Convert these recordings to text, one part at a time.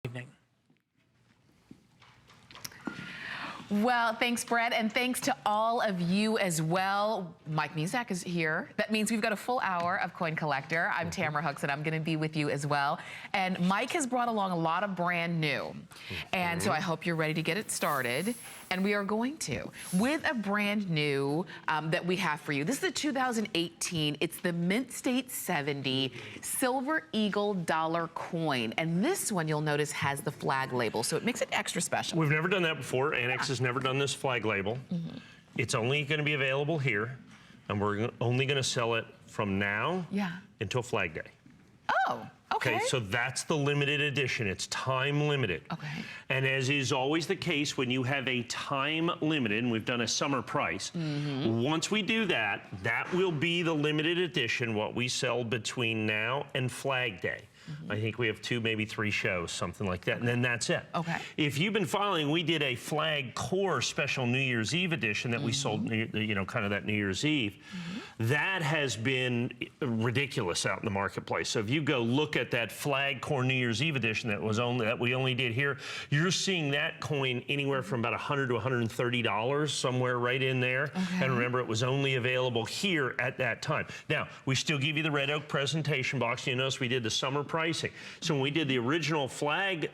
Evening. Well, thanks, Brett, and thanks to all of you as well. Mike Muzak is here. That means we've got a full hour of Coin Collector. I'm Tamara Hooks, and I'm going to be with you as well. And Mike has brought along a lot of brand new. And so I hope you're ready to get it started. And we are going to, with a brand new that we have for you. This is the 2018. It's the Mint State 70 Silver Eagle dollar coin. And this one, you'll notice, has the flag label, so it makes it extra special. We've never done that before. Annex has never done this flag label. It's only going to be available here, and we're only going to sell it from now until Flag Day. Oh, okay. So that's the limited edition. It's time limited. Okay. And as is always the case, when you have a time limited, and we've done a summer price, once we do that, that will be the limited edition, what we sell between now and Flag Day. I think we have 2, maybe 3 shows, something like that, and then that's it. Okay. If you've been following, we did a Flag Core special New Year's Eve edition that we sold, you know, kind of that New Year's Eve. That has been ridiculous out in the marketplace. So if you go look at that Flag Core New Year's Eve edition that we only did here, you're seeing that coin anywhere from about $100 to $130, somewhere right in there. And remember, it was only available here at that time. Now, we still give you the red oak presentation box. You notice we did the summer pricing. So when we did the original flag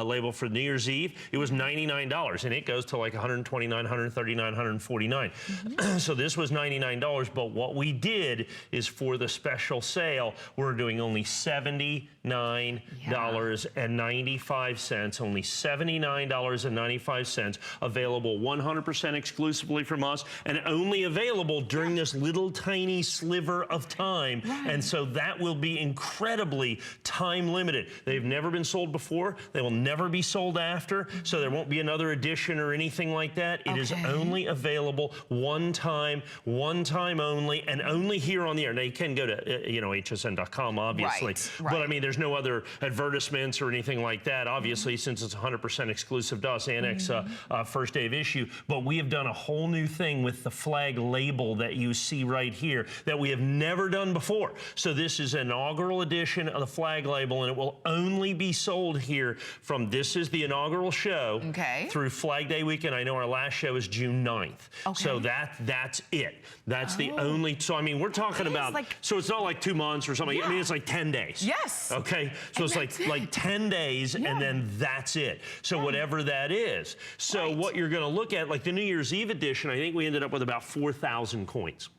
label for New Year's Eve, it was $99, and it goes to like $129, $139, $149. So this was $99, but what we did is for the special sale, we're doing only $79.95, only $79.95, available 100% exclusively from us, and only available during this little tiny sliver of time. And so that will be incredibly time limited. They've never been sold before. They will never be sold after, so there won't be another edition or anything like that. It is only available one time only, and only here on the air. Now, you can go to, you know, hsn.com, obviously. But, I mean, there's no other advertisements or anything like that, obviously, since it's 100% exclusive to us, Annex first day of issue. But we have done a whole new thing with the flag label that you see right here that we have never done before. So this is an inaugural edition of the flag label, and it will only be sold here from, this is the inaugural show through Flag Day weekend. I know our last show is June 9th. So that's it. That's the only, so I mean, we're talking about, like, so it's not like 2 months or something. I mean, it's like 10 days. Okay, so it's like 10 days, and then that's it. So whatever that is. So what you're gonna look at, like the New Year's Eve edition, I think we ended up with about 4,000 coins.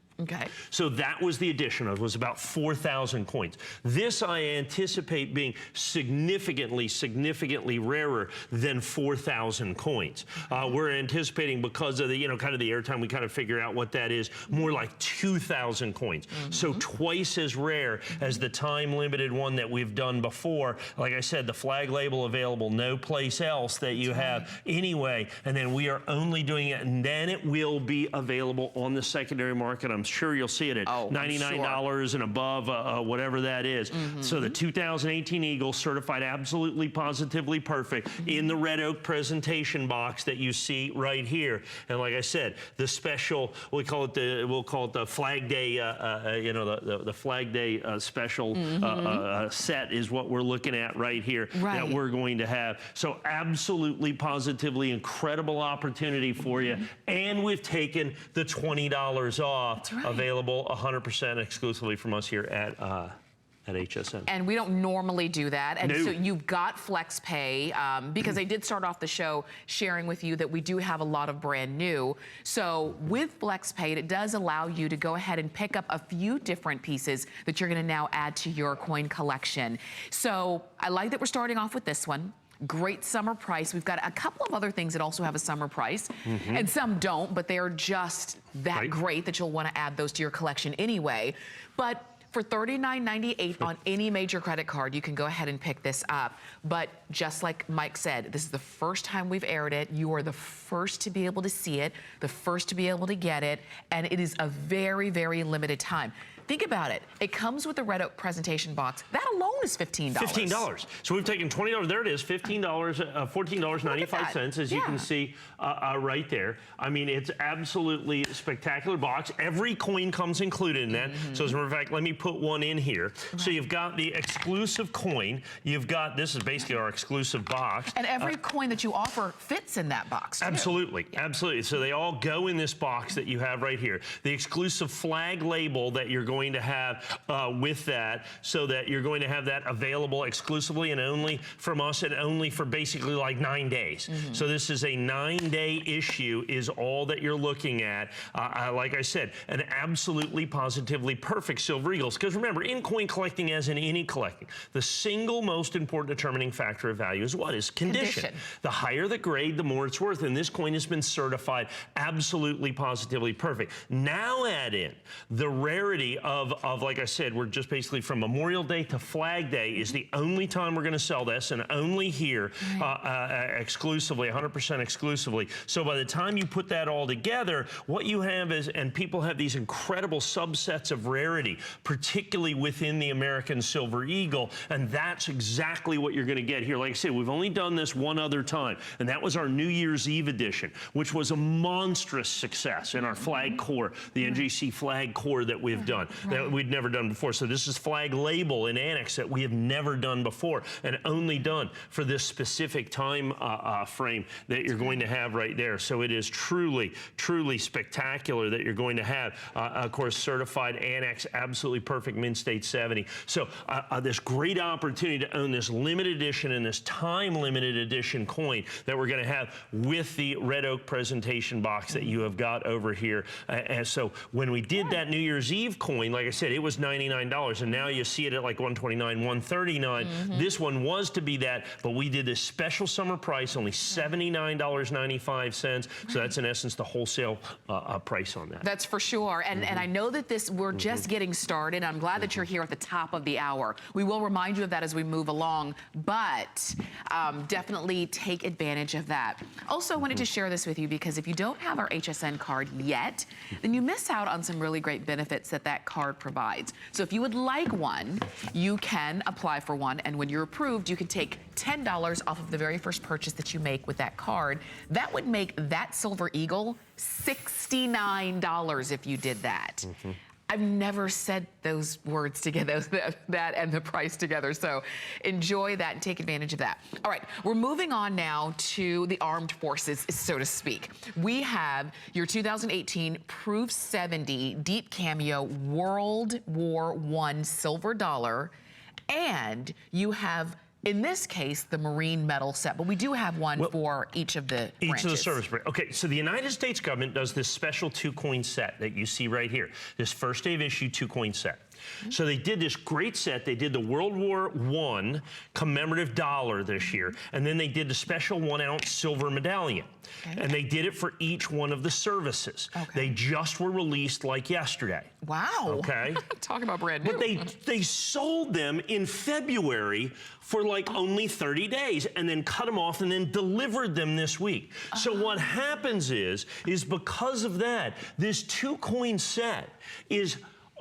So that was the addition. It was about 4,000 coins. This I anticipate being significantly rarer than 4,000 coins. We're anticipating, because of the, you know, kind of the airtime, we kind of figure out what that is, more like 2,000 coins. So twice as rare as the time limited one that we've done before. Like I said, the flag label available no place else that you have anyway, and then we are only doing it, and then it will be available on the secondary market. I'm sure you'll see it at $99 and above, whatever that is. So the 2018 Eagle, certified absolutely positively perfect, in the red oak presentation box that you see right here. And like I said, the special, we'll call it the Flag Day, you know, the Flag Day special set is what we're looking at right here that we're going to have. So absolutely positively incredible opportunity for you. And we've taken the $20 off. Available 100% exclusively from us here at HSN. And we don't normally do that. And so you've got FlexPay, because I did start off the show sharing with you that we do have a lot of brand new. So with FlexPay, it does allow you to go ahead and pick up a few different pieces that you're gonna now add to your coin collection. So I like that we're starting off with this one. Great summer price. We've got a couple of other things that also have a summer price, and some don't, but they are just that great that you'll want to add those to your collection anyway. But for $39.98 on any major credit card, you can go ahead and pick this up. But just like Mike said, this is the first time we've aired it. You are the first to be able to see it, the first to be able to get it, and it is a very limited time. think about it. It comes with the red oak presentation box. That alone is $15. $15. So we've taken $20. There it is, $15, $14.95, as you can see right there. I mean, it's absolutely spectacular box. Every coin comes included in that. So as a matter of fact, let me put one in here. So you've got the exclusive coin. You've got, this is basically our exclusive box. And every coin that you offer fits in that box, too. Absolutely, absolutely. So they all go in this box that you have right here. The exclusive flag label that you're going to have with that, so that you're going to have that available exclusively and only from us, and only for basically like 9 days. So this is a 9-day issue is all that you're looking at. Like I said, an absolutely positively perfect Silver Eagles. Because remember, in coin collecting, as in any collecting, the single most important determining factor of value is what? Is condition. The higher the grade, the more it's worth. And this coin has been certified absolutely positively perfect. Now add in the rarity of like I said, we're just basically from Memorial Day to Flag Day is the only time we're going to sell this, and only here exclusively, 100% exclusively. So by the time you put that all together, what you have is, and people have these incredible subsets of rarity, particularly within the American Silver Eagle, and that's exactly what you're going to get here. Like I said, we've only done this one other time, and that was our New Year's Eve edition, which was a monstrous success in our flag core, the NJC flag core that we've done, that we'd never done before. So this is flag label and annex that we have never done before, and only done for this specific time frame that you're going to have right there. So it is truly, truly spectacular that you're going to have, of course, certified annex, absolutely perfect Mint State 70. So this great opportunity to own this limited edition and this time limited edition coin that we're going to have with the red oak presentation box that you have got over here. And so when we did that New Year's Eve coin, like I said, it was $99, and now you see it at like $129, $139. This one was to be that, but we did this special summer price, only $79.95. So that's in essence the wholesale price on that. That's for sure. And I know that we're just getting started. I'm glad that you're here at the top of the hour. We will remind you of that as we move along, but definitely take advantage of that. Also, I wanted to share this with you because if you don't have our HSN card yet, then you miss out on some really great benefits that card provides. So if you would like one, you can apply for one, and when you're approved, you can take $10 off of the very first purchase that you make with that card. That would make that Silver Eagle $69 if you did that. I've never said those words together, that and the price together. So enjoy that and take advantage of that. All right, we're moving on now to the armed forces, so to speak. We have your 2018 Proof 70 Deep Cameo World War I Silver Dollar, and you have, in this case, the Marine Medal set, but we do have one for each of the branches. Each of the service branches. Okay, so the United States government does this special 2-coin set that you see right here, this first day of issue 2-coin set. So they did this great set. They did the World War I commemorative dollar this year, and then they did the special 1-ounce silver medallion. And they did it for each one of the services. They just were released like yesterday. Wow. Okay. Talk about brand new. But they sold them in February for like only 30 days, and then cut them off and then delivered them this week. So what happens is because of that, this 2-coin set is,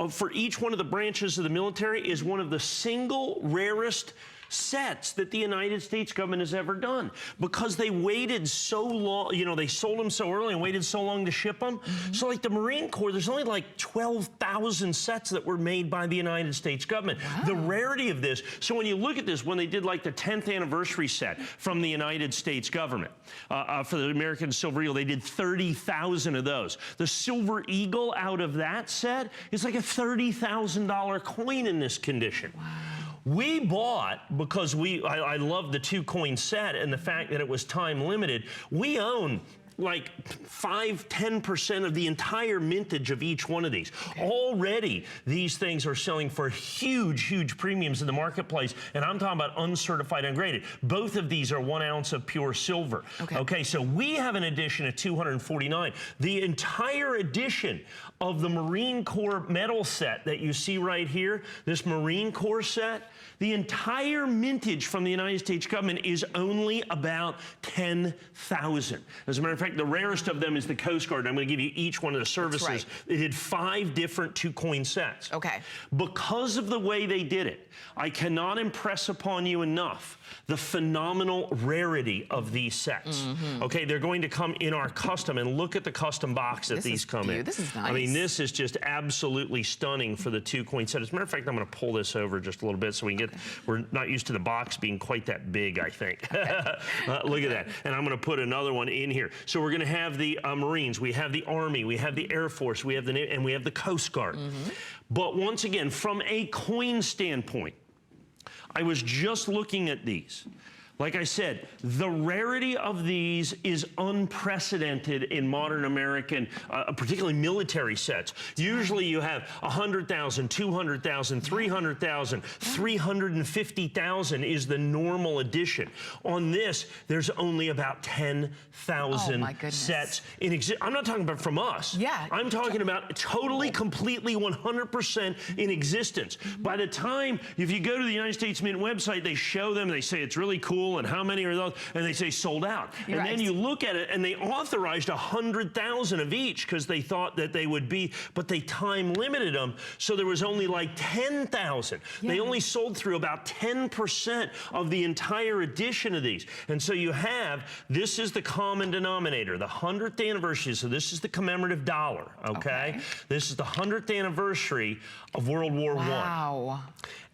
for each one of the branches of the military, is one of the single rarest sets that the United States government has ever done, because they waited so long. You know, they sold them so early and waited so long to ship them. So like the Marine Corps, there's only like 12,000 sets that were made by the United States government. The rarity of this. So when you look at this, when they did like the 10th anniversary set from the United States government for the American Silver Eagle, they did 30,000 of those. The Silver Eagle out of that set is like a $30,000 coin in this condition. We bought, because I love the 2-coin set and the fact that it was time limited, we own like 5–10% of the entire mintage of each one of these. Already, these things are selling for huge, huge premiums in the marketplace, and I'm talking about uncertified, ungraded. Both of these are 1 ounce of pure silver. Okay, so we have an edition at $249. The entire edition of the Marine Corps medal set that you see right here, this Marine Corps set, the entire mintage from the United States government is only about $10,000. As a matter of fact, fact, the rarest of them is the Coast Guard. I'm going to give you each one of the services. Right. They did 5 different 2-coin sets. Okay. Because of the way they did it, I cannot impress upon you enough the phenomenal rarity of these sets. Okay, they're going to come in our custom, and look at the custom box that these come in. This is nice. I mean, this is just absolutely stunning for the 2-coin set. As a matter of fact, I'm going to pull this over just a little bit so we can get, we're not used to the box being quite that big, I think. Look at that. And I'm going to put another one in here. So we're going to have the Marines, we have the Army, we have the Air Force, we have the Navy, and we have the Coast Guard. But once again, from a coin standpoint, I was just looking at these. Like I said, the rarity of these is unprecedented in modern American, particularly military sets. Usually you have 100,000, 200,000, 300,000, 350,000 is the normal edition. On this, there's only about 10,000 sets in existence. I'm not talking about from us. Yeah. I'm talking about totally, completely, 100% in existence. By the time, if you go to the United States Mint website, they show them, they say it's really cool, and how many are those? And they say sold out. And then you look at it, and they authorized 100,000 of each because they thought that they would be, but they time limited them, so there was only like 10,000. They only sold through about 10% of the entire edition of these. And so you have, this is the common denominator, the 100th anniversary, so this is the commemorative dollar, okay? This is the 100th anniversary of World War I.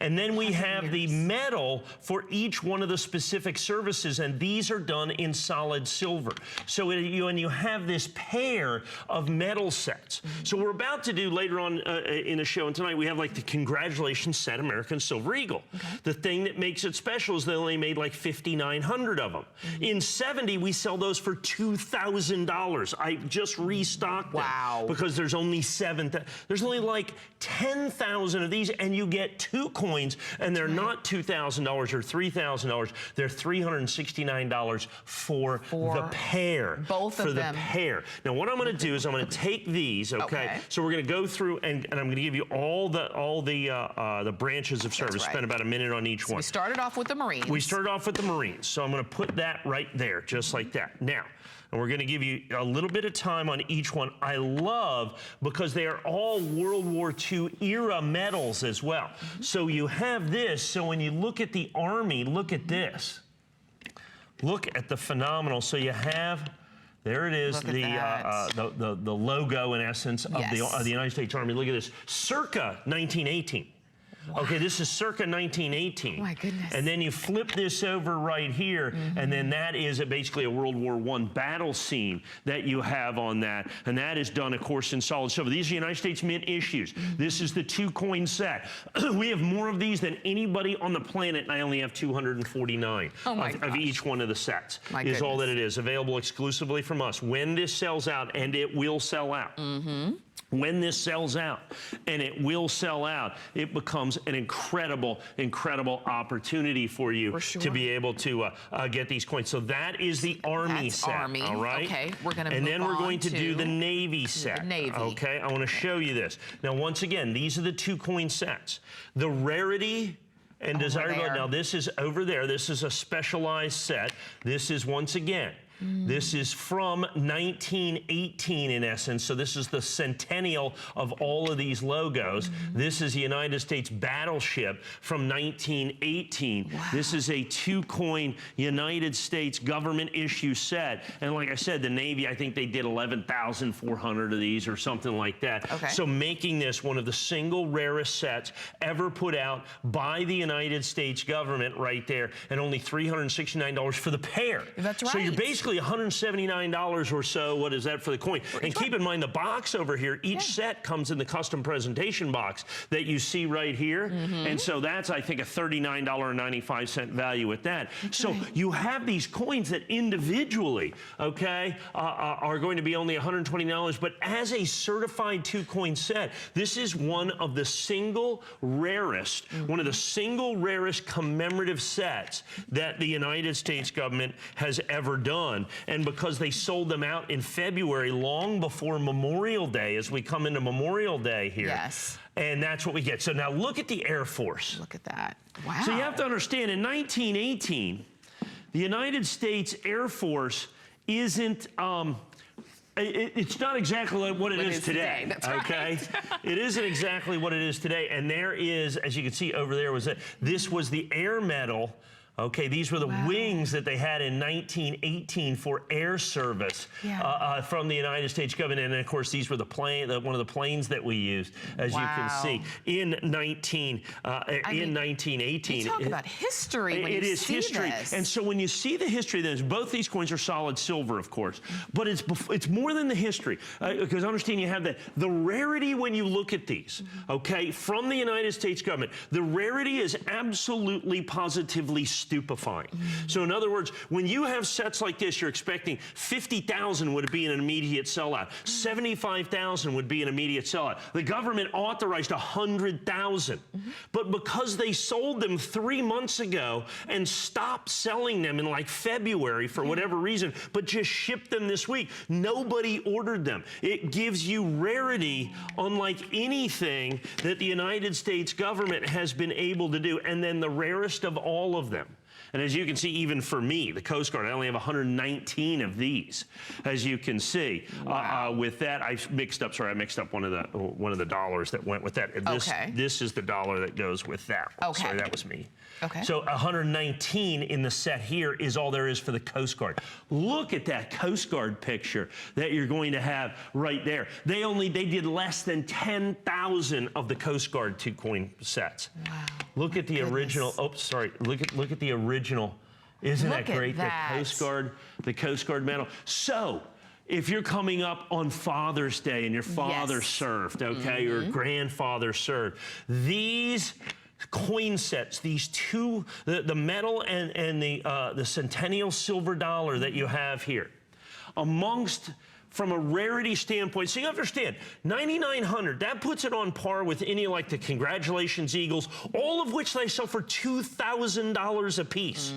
And then we have the medal for each one of the specific services, and these are done in solid silver. So and you have this pair of medal sets. So we're about to do later on in the show, and tonight we have like the Congratulations Set American Silver Eagle. The thing that makes it special is they only made like 5,900 of them. In 70, we sell those for $2,000. I just restocked them because there's only 7,000. There's only like 10,000 of these, and you get 2 coins, and they're not $2,000 or $3,000. They're $369 for the pair. Both of them. For the pair. Now, what I'm going to do is I'm going to take these. Okay. So we're going to go through, and I'm going to give you all the branches of service. Spend about a minute on each one. We started off with the Marines. We started off with the Marines. So I'm going to put that right there, just like that. Now, and we're going to give you a little bit of time on each one. I love, because they are all World War II era medals as well. So you have this, so when you look at the Army, look at this. Look at the phenomenal, so you have, there it is, the logo in essence of the United States Army. Look at this, circa 1918. Okay, this is circa 1918. Oh my goodness. And then you flip this over right here, and then that is basically a World War I battle scene that you have on that. And that is done, of course, in solid silver. These are United States Mint issues. This is the 2-coin set. We have more of these than anybody on the planet, and I only have 249 of each one of the sets. Is all that it is. Available exclusively from us. When this sells out, and it will sell out. When this sells out, and it will sell out, it becomes an incredible, incredible opportunity for you to be able to get these coins. So that is the Army set, all right? Okay, we're going to And then we're going to do the Navy set. The Navy. Okay, I want to show you this. Now, once again, these are the 2-coin sets. The rarity and desirability. Now, this is over there. This is a specialized set. This is, once again, this is from 1918 in essence, so this is the centennial of all of these logos. This is the United States battleship from 1918. This is a 2-coin United States government issue set, and like I said, the Navy, I think they did 11,400 of these or something like that. So making this one of the single rarest sets ever put out by the United States government right there, and only $369 for the pair. That's right. So you're basically $179 or so. What is that for the coin? And keep in mind the box over here, each set comes in the custom presentation box that you see right here. And so that's, I think, a $39.95 value with that. So you have these coins that individually, are going to be only $120, but as a certified 2-coin set, this is one of the single rarest, commemorative sets that the United States government has ever done. And because they sold them out in February, long before Memorial Day, as we come into Memorial Day here. And that's what we get. So now look at the Air Force. Look at that. Wow. So you have to understand, in 1918, the United States Air Force isn't, it's not exactly what it is today. That's okay? Right. It isn't exactly what it is today. And there is, as you can see over there, this was the air medal. Okay, these were the wings that they had in 1918 for air service from the United States government. And of course, these were one of the planes that we used, as you can see, in 1918. You talk about history when you see history. This. And so when you see the history, both these coins are solid silver, of course, but it's more than the history, because understand you have the rarity when you look at these, okay, from the United States government. The rarity is absolutely, positively stupefying. So in other words, when you have sets like this, you're expecting 50,000 would be an immediate sellout. 75,000 would be an immediate sellout. The government authorized 100,000. But because they sold them 3 months ago and stopped selling them in like February for whatever reason, but just shipped them this week, nobody ordered them. It gives you rarity unlike anything that the United States government has been able to do. And then the rarest of all of them. And as you can see, even for me, the Coast Guard, I only have 119 of these, as you can see. With that, I mixed up one of the dollars that went with that. This is the dollar that goes with that one. Okay. Sorry, that was me. Okay. So 119 in the set here is all there is for the Coast Guard. Look at that Coast Guard picture that you're going to have right there. They did less than 10,000 of the Coast Guard 2-coin sets. Wow. Look at the original. Oh, sorry. Look at the original. Isn't that great? The Coast Guard medal. So, if you're coming up on Father's Day and your father served, okay, your grandfather served, these coin sets, these two, the medal and the centennial silver dollar that you have here, from a rarity standpoint, so you understand, 9,900, that puts it on par with any like the Congratulations Eagles, all of which they sell for $2,000 a piece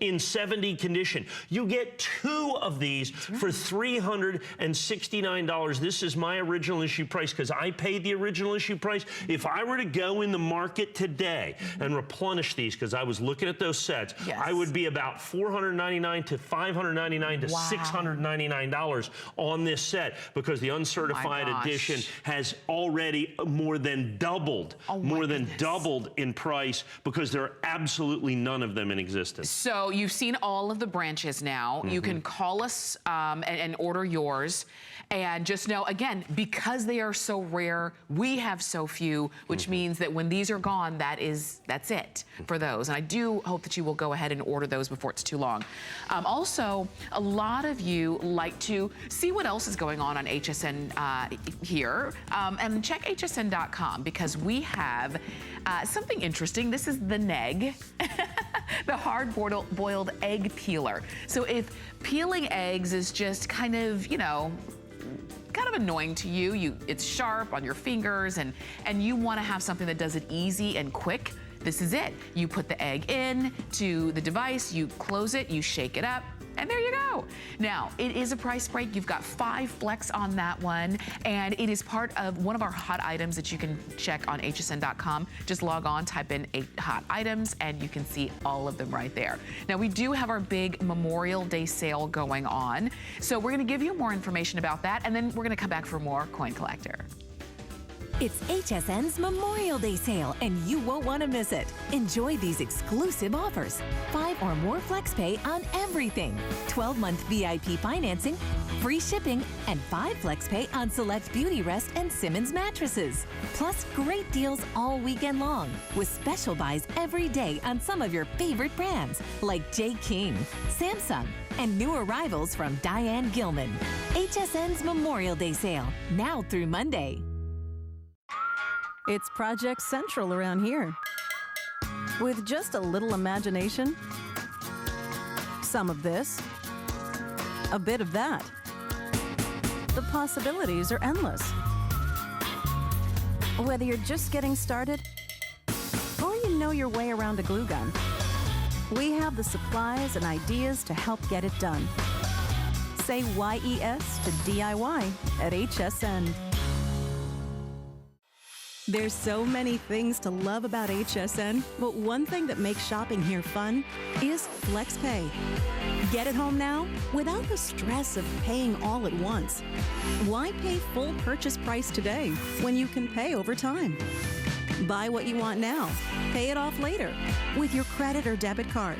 in 70 condition. You get 2 of these for $369. This is my original issue price because I paid the original issue price. If I were to go in the market today and replenish these, because I was looking at those sets, I would be about $499 to $599 to $699 on this set, because the uncertified edition has already more than doubled, doubled in price, because there are absolutely none of them in existence. So you've seen all of the branches now. You can call us and order yours. And just know, again, because they are so rare, we have so few, which means that when these are gone, that's it for those. And I do hope that you will go ahead and order those before it's too long. Also, a lot of you like to see what else is going on HSN here, and check hsn.com, because we have something interesting. This is the NEG, the hard-boiled egg peeler. So if peeling eggs is just kind of, kind of annoying to you, it's sharp on your fingers, and you want to have something that does it easy and quick, this is it. You put the egg in to the device, you close it, you shake it up, and there you go. Now, it is a price break. You've got 5 flex on that one, and it is part of one of our hot items that you can check on hsn.com. Just log on, type in 8 hot items, and you can see all of them right there. Now, we do have our big Memorial Day sale going on, so we're gonna give you more information about that, and then we're gonna come back for more Coin Collector. It's HSN's Memorial Day sale, and you won't want to miss it. Enjoy these exclusive offers. 5 or more FlexPay on everything. 12-month VIP financing, free shipping, and 5 FlexPay on select Beauty Rest and Simmons mattresses. Plus, great deals all weekend long, with special buys every day on some of your favorite brands, like J. King, Samsung, and new arrivals from Diane Gilman. HSN's Memorial Day sale, now through Monday. It's Project Central around here. With just a little imagination, some of this, a bit of that. The possibilities are endless. Whether you're just getting started or you know your way around a glue gun, we have the supplies and ideas to help get it done. Say YES to DIY at HSN. There's so many things to love about HSN, but one thing that makes shopping here fun is FlexPay. Get it home now without the stress of paying all at once. Why pay full purchase price today when you can pay over time? Buy what you want now, pay it off later with your credit or debit card.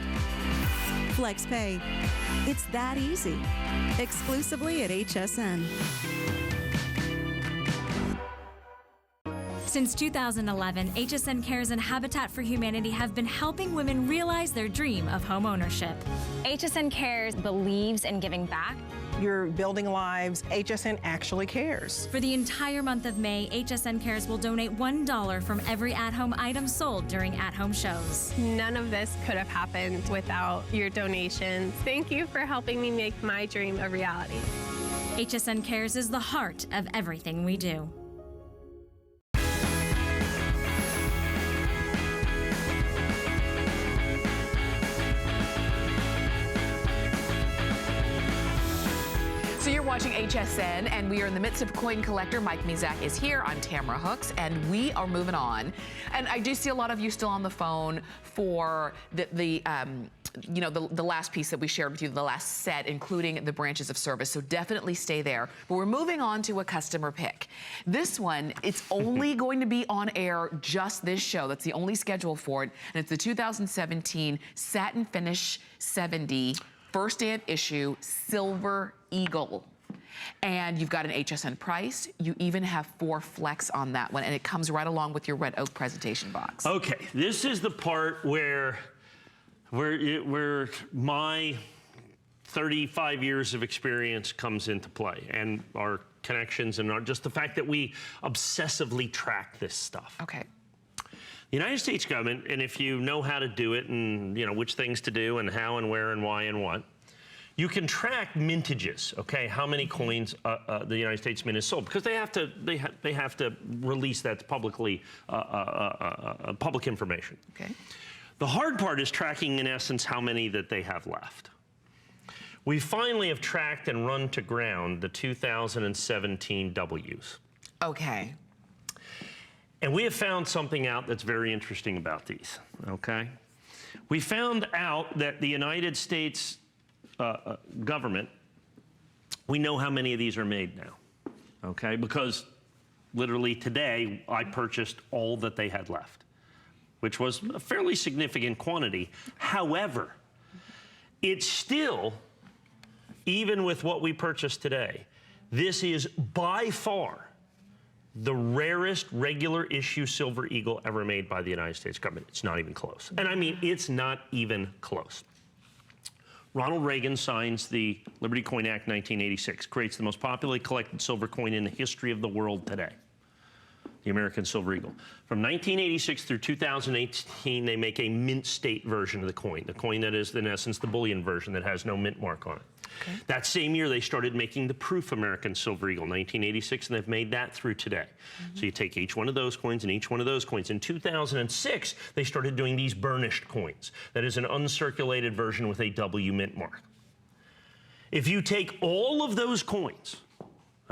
FlexPay. It's that easy. Exclusively at HSN. Since 2011, HSN Cares and Habitat for Humanity have been helping women realize their dream of home ownership. HSN Cares believes in giving back. You're building lives. HSN actually cares. For the entire month of May, HSN Cares will donate $1 from every at-home item sold during at-home shows. None of this could have happened without your donations. Thank you for helping me make my dream a reality. HSN Cares is the heart of everything we do. So you're watching HSN, and we are in the midst of Coin Collector. Mike Mizak is here. I'm Tamara Hooks, and we are moving on. And I do see a lot of you still on the phone for the last piece that we shared with you, the last set, including the branches of service. So definitely stay there. But we're moving on to a customer pick. This one, it's only going to be on air just this show. That's the only schedule for it. And it's the 2017 Satin Finish 70 first day of issue Silver Eagle. And you've got an HSN price. You even have 4 flex on that one, and it comes right along with your red oak presentation box. Okay, this is the part where my 35 years of experience comes into play, and our connections and just the fact that we obsessively track this stuff. Okay. The United States government, and if you know how to do it and which things to do and how and where and why and what, you can track mintages, okay? How many coins the United States Mint has sold, because they have to release that publicly, public information. Okay. The hard part is tracking, in essence, how many that they have left. We finally have tracked and run to ground the 2017 Ws. Okay. And we have found something out that's very interesting about these, okay? We found out that the United States government, we know how many of these are made now, okay? Because literally today, I purchased all that they had left, which was a fairly significant quantity. However, it's still, even with what we purchased today, this is by far the rarest regular issue Silver Eagle ever made by the United States government. It's not even close. And I mean, it's not even close. Ronald Reagan signs the Liberty Coin Act 1986, creates the most popularly collected silver coin in the history of the world today, the American Silver Eagle. From 1986 through 2018, they make a mint state version of the coin that is, in essence, the bullion version that has no mint mark on it. Okay. That same year, they started making the proof American Silver Eagle, 1986, and they've made that through today. Mm-hmm. So you take each one of those coins and each one of those coins. In 2006, they started doing these burnished coins. That is an uncirculated version with a W mint mark. If you take all of those coins,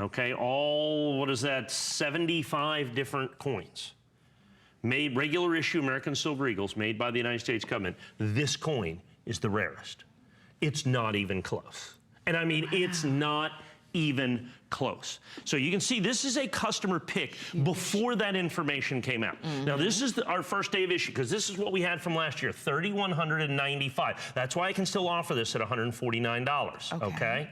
okay, what is that, 75 different coins, made regular issue American Silver Eagles made by the United States government, this coin is the rarest. It's not even close. And I mean, it's not even close. So you can see this is a customer pick before that information came out. Mm-hmm. Now this is our first day of issue, because this is what we had from last year, $3,195. That's why I can still offer this at $149, okay?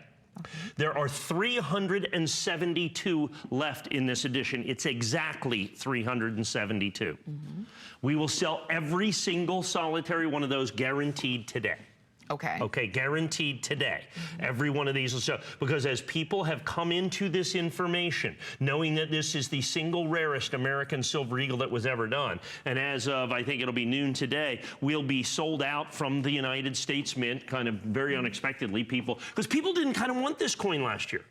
There are 372 left in this edition. It's exactly 372. Mm-hmm. We will sell every single solitary one of those guaranteed today. Okay. Okay, guaranteed today. Mm-hmm. Every one of these will sell. Because as people have come into this information, knowing that this is the single rarest American Silver Eagle that was ever done, and as of, I think it'll be noon today, we'll be sold out from the United States Mint, kind of very unexpectedly, because people didn't kind of want this coin last year.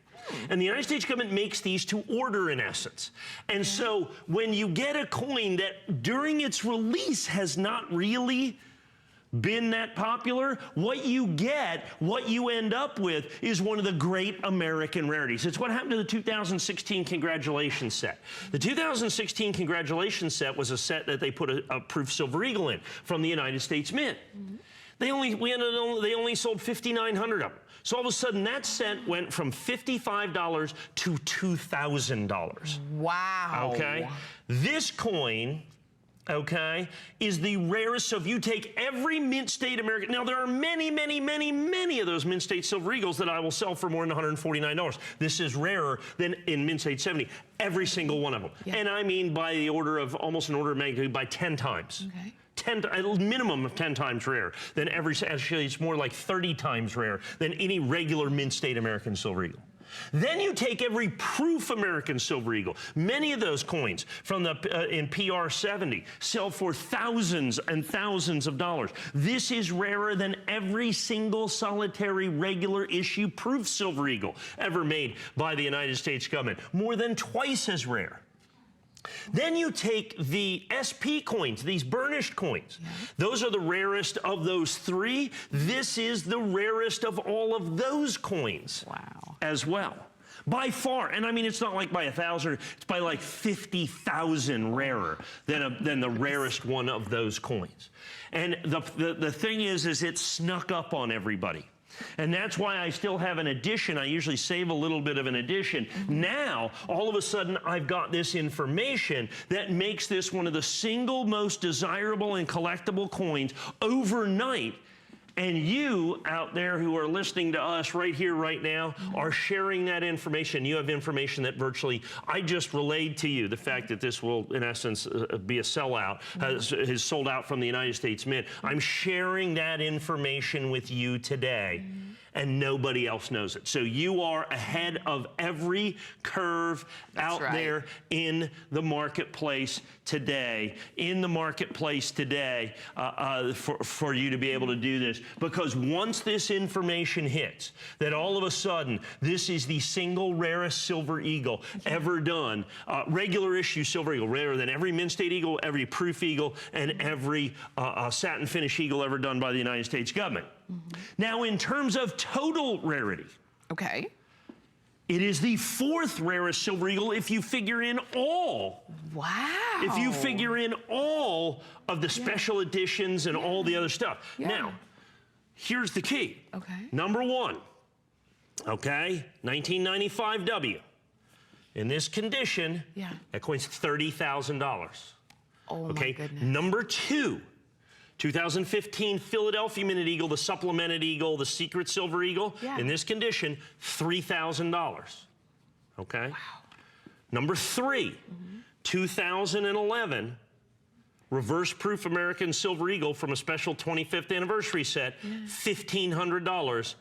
And the United States government makes these to order, in essence. And so when you get a coin that during its release has not really been that popular, what you get, what you end up with is one of the great American rarities. It's what happened to the 2016 Congratulations set. The 2016 Congratulations set was a set that they put a proof silver eagle in from the United States Mint. They only sold 5,900 of them. So all of a sudden, that set went from $55 to $2,000. Wow. Okay? This coin, okay, is the rarest. So if you take every Mint State American, now there are many, many, many, many of those Mint State Silver Eagles that I will sell for more than $149. This is rarer than in Mint State 70, every single one of them. Yeah. And I mean by the order of, almost an order of magnitude, by 10 times. Okay. A minimum of 10 times rare than actually it's more like 30 times rare than any regular Mint State American Silver Eagle. Then you take every proof American Silver Eagle. Many of those coins from the in PR 70 sell for thousands and thousands of dollars. This is rarer than every single solitary regular issue proof Silver Eagle ever made by the United States government. More than twice as rare. Then you take the SP coins, these burnished coins. Yeah. Those are the rarest of those three. This is the rarest of all of those coins. Wow. As well. By far. And I mean, it's not like by 1,000, it's by like 50,000 rarer than the rarest one of those coins. And the thing is it snuck up on everybody. And that's why I still have an edition. I usually save a little bit of an edition. Now, all of a sudden, I've got this information that makes this one of the single most desirable and collectible coins overnight. And you out there who are listening to us right here, right now, are sharing that information. You have information that virtually, I just relayed to you the fact that this will, in essence, be a sellout, has sold out from the United States Mint. I'm sharing that information with you today. And nobody else knows it. So you are ahead of every curve out there in the marketplace today. For you to be able to do this. Because once this information hits, that all of a sudden, this is the single rarest Silver Eagle ever done. Regular issue Silver Eagle, rarer than every Mint State Eagle, every Proof Eagle, and every satin finish Eagle ever done by the United States government. Now, in terms of total rarity, okay, it is the 4th rarest Silver Eagle if you figure in all. Wow. If you figure in all of the special editions and all the other stuff. Now, here's the key. Okay. Number 1, okay, 1995 W. In this condition, that coin's $30,000. Oh, my goodness. Number 2. 2015 Philadelphia Minted Eagle, the Supplemented Eagle, the Secret Silver Eagle. In this condition, $3,000. Okay? Wow. Number 3, 2011 Reverse Proof American Silver Eagle from a special 25th anniversary set, $1,500.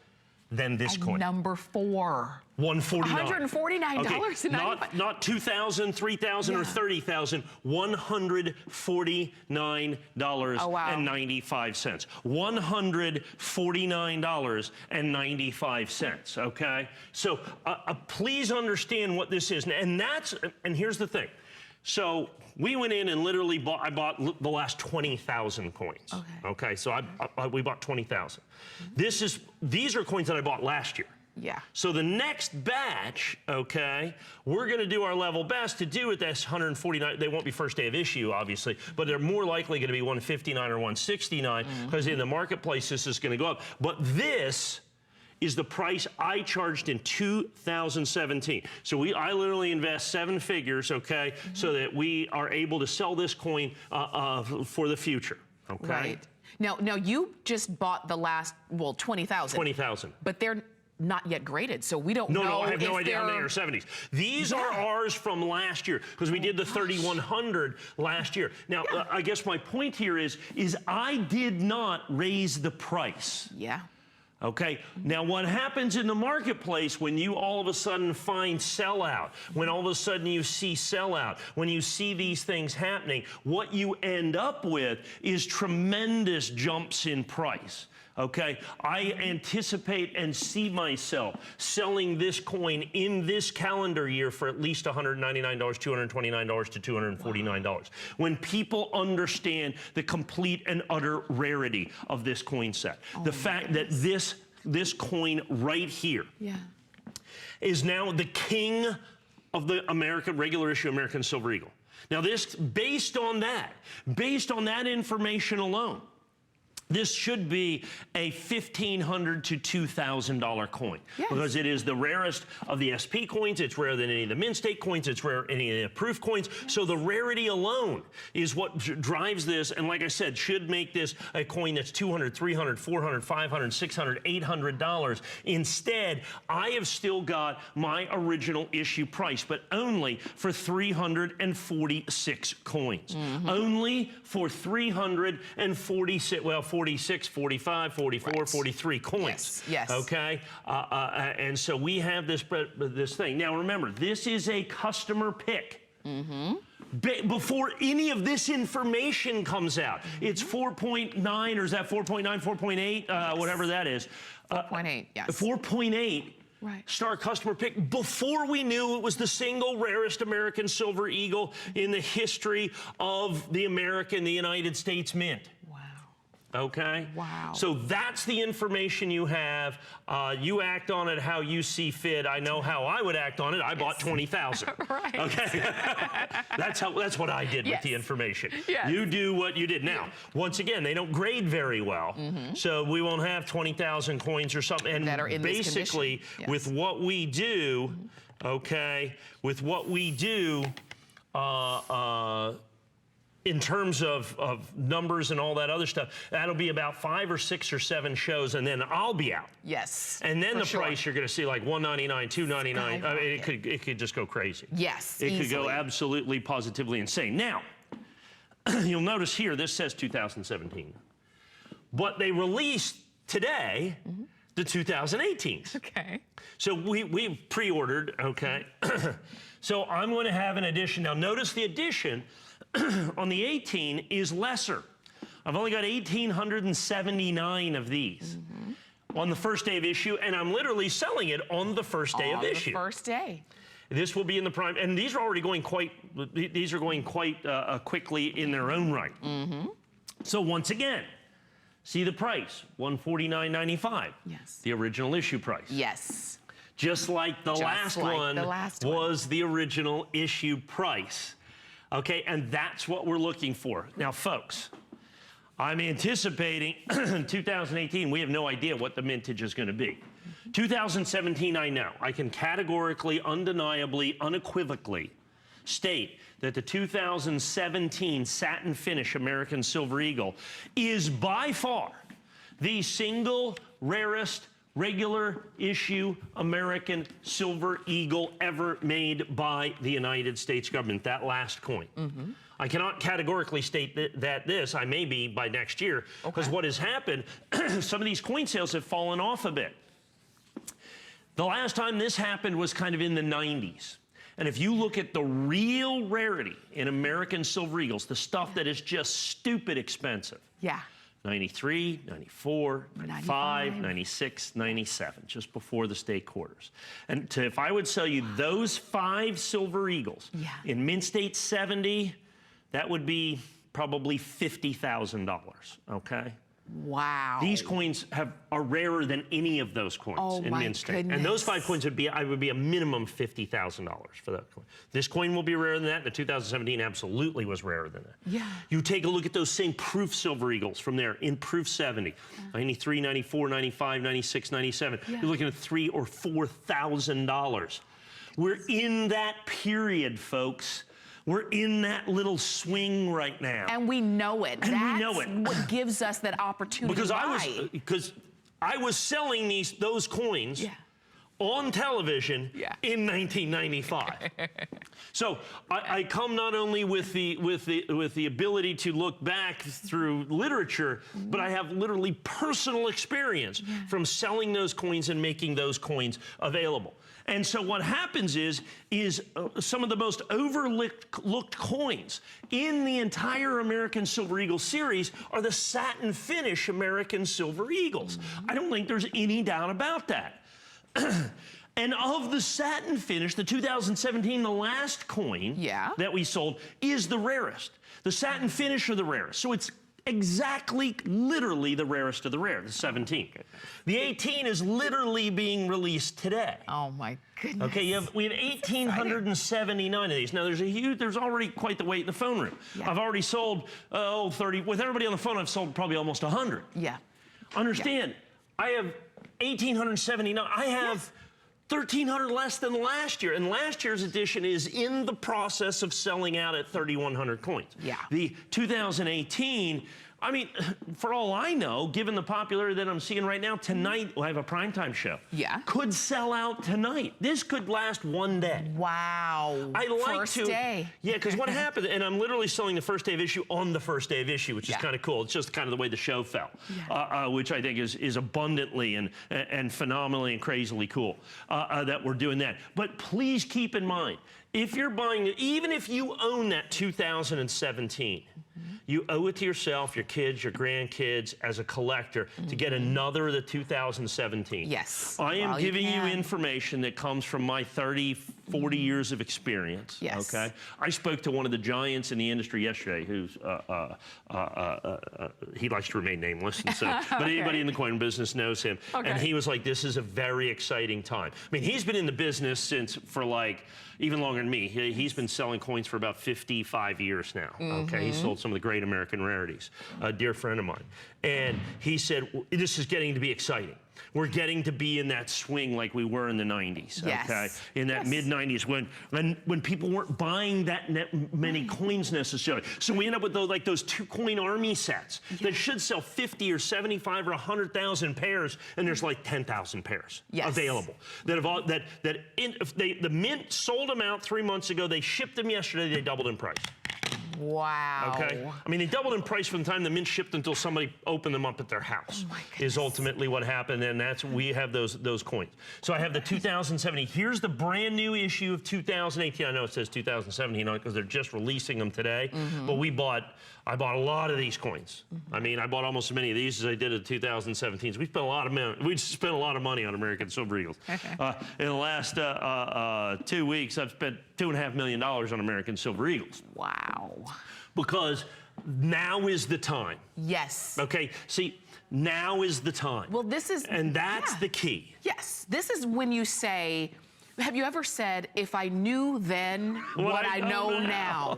Then this coin. Number 4. $149. $149. Okay. Not $2,000, $3,000, or $30,000. $149.95. $149.95. Okay. So please understand what this is, and here's the thing. So we went in and literally I bought the last 20,000 coins. Okay. So we bought 20,000. These are coins that I bought last year. Yeah. So the next batch, okay, we're going to do our level best to do at this 149. They won't be first day of issue, obviously, but they're more likely going to be 159 or 169 because in the marketplace this is going to go up. But this is the price I charged in 2017. So I literally invest 7 figures, okay, so that we are able to sell this coin for the future, okay? Right. Now you just bought the last, well, 20,000. 20,000. But they're not yet graded, so we don't know. No, I have no idea how many are 70s. These are ours from last year, because we did the 3,100 last year. Now, I guess my point here is I did not raise the price. Yeah. Okay, now what happens in the marketplace when you all of a sudden find sellout, when all of a sudden you see sellout, when you see these things happening, what you end up with is tremendous jumps in price. okay? I anticipate and see myself selling this coin in this calendar year for at least $199, $229 to $249. Wow. When people understand the complete and utter rarity of this coin set. The fact that this coin right here is now the king of the regular issue American Silver Eagle. Now this, based on that information alone, this should be a $1,500 to $2,000 coin because it is the rarest of the SP coins. It's rarer than any of the mint state coins. It's rare than any of the proof coins. So the rarity alone is what drives this. And like I said, should make this a coin that's $200, $300, $400, $500, $600, $800. Instead, I have still got my original issue price, but only for 346 coins. Only for 346, well, 46, 45, 44, 43 coins. Yes. Okay? And so we have this thing. Now remember, this is a customer pick. Before any of this information comes out. It's 4.9, or is that 4.9, 4.8, whatever that is. 4.8, yes. 4.8. Right. Star customer pick before we knew it was the single rarest American Silver Eagle in the history of the United States Mint. Okay? Wow. So that's the information you have. You act on it how you see fit. I know how I would act on it. I bought 20,000. Right. Okay? That's what I did with the information. You do what you did. Now, once again, they don't grade very well. So we won't have 20,000 coins or something. And that are in basically, with what we do, okay, with what we do, in terms of numbers and all that other stuff, that'll be about 5 or 6 or 7 shows, and then I'll be out. Yes. And then the price you're going to see like $199, $299. I mean, it could just go crazy. Yes. It could go absolutely, positively insane. Now, you'll notice here this says 2017, but they released today the 2018s. Okay. So we've pre-ordered. Okay. So I'm going to have an edition. Now notice the edition on the 18 is lesser. I've only got 1,879 of these on the first day of issue, and I'm literally selling it on the first day of issue. On the first day. This will be in the prime, and these are already going quite quickly in their own right. So once again, see the price, $149.95. Yes. The original issue price. Yes. Just like the last one was the original issue price. Okay, and that's what we're looking for. Now, folks, I'm anticipating 2018, we have no idea what the mintage is going to be. 2017, I know. I can categorically, undeniably, unequivocally state that the 2017 satin finish American Silver Eagle is by far the single rarest regular issue American Silver Eagle ever made by the United States government, that last coin. I cannot categorically state that this, I may be by next year, because what has happened, some of these coin sales have fallen off a bit. The last time this happened was kind of in the 90s. And if you look at the real rarity in American Silver Eagles, the stuff that is just stupid expensive. 93, 94, 95, 96, 97, just before the state quarters. And if I would sell you those 5 Silver Eagles in Mint State 70, that would be probably $50,000, okay? Wow. These coins are rarer than any of those coins in Mint State. And those 5 coins would be a minimum $50,000 for that coin. This coin will be rarer than that. The 2017 absolutely was rarer than that. Yeah. You take a look at those same proof Silver Eagles from there in proof 70, 93, 94, 95, 96, 97. You're looking at $3,000 or $4,000. We're in that period, folks. We're in that little swing right now. And we know it. That's what gives us that opportunity. Because I was selling those coins on television in 1995. So I come not only with the ability to look back through literature, but I have literally personal experience from selling those coins and making those coins available. And so what happens is some of the most overlooked coins in the entire American Silver Eagle series are the satin finish American Silver Eagles. I don't think there's any doubt about that. And of the satin finish, the 2017, the last coin that we sold is the rarest. The satin finish are the rarest. So it's exactly, literally the rarest of the rare, the 17. The 18 is literally being released today. Oh my goodness. Okay, we have 1,879 of these. Now there's already quite the wait in the phone room. I've already sold 30, with everybody on the phone, I've sold probably almost 100. Understand, I have 1,879, I have 1,300 less than last year, and last year's edition is in the process of selling out at 3,100 coins. The 2018, I mean, for all I know, given the popularity that I'm seeing right now, tonight I have a primetime show. Could sell out tonight. This could last one day. Wow. I like first to. day. Yeah, because what happened, and I'm literally selling the first day of issue on the first day of issue, which is kind of cool. It's just kind of the way the show fell, which I think is abundantly and phenomenally and crazily cool that we're doing that. But please keep in mind, if you're buying it, even if you own that 2017, you owe it to yourself, your kids, your grandkids, as a collector, to get another of the 2017. Yes. I am giving you information that comes from my 30, 40 years of experience. Okay. I spoke to one of the giants in the industry yesterday, who's he likes to remain nameless, and so, but anybody in the coin business knows him. And he was like, "This is a very exciting time." I mean, he's been in the business for like even longer than me. He's been selling coins for about 55 years now. Okay. He sold some of the great American rarities, a dear friend of mine. And he said, this is getting to be exciting. We're getting to be in that swing like we were in the 90s, okay? In that mid-90s when people weren't buying that many coins necessarily. So we end up with those 2-coin army sets that should sell 50 or 75 or 100,000 pairs, and there's like 10,000 pairs available. The Mint sold them out 3 months ago. They shipped them yesterday. They doubled in price. Wow. Okay. I mean, they doubled in price from the time the Mint shipped until somebody opened them up at their house. Is ultimately what happened, and we have those coins. So I have the 2017. Here's the brand new issue of 2018. I know it says 2017 on it because they're just releasing them today. But I bought a lot of these coins. I mean, I bought almost as many of these as I did in 2017. So we spent a lot of money. We spent a lot of money on American Silver Eagles. In the last 2 weeks, I've spent $2.5 million on American Silver Eagles. Wow. Because now is the time. Yes. Okay. See, now is the time. Well, this is, and that's the key. Yes. This is when you say, have you ever said, if I knew then what I know now?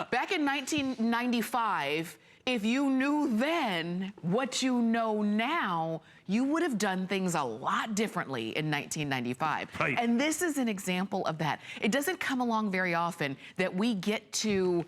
Back in 1995, if you knew then what you know now, you would have done things a lot differently in 1995. And this is an example of that. It doesn't come along very often that we get to,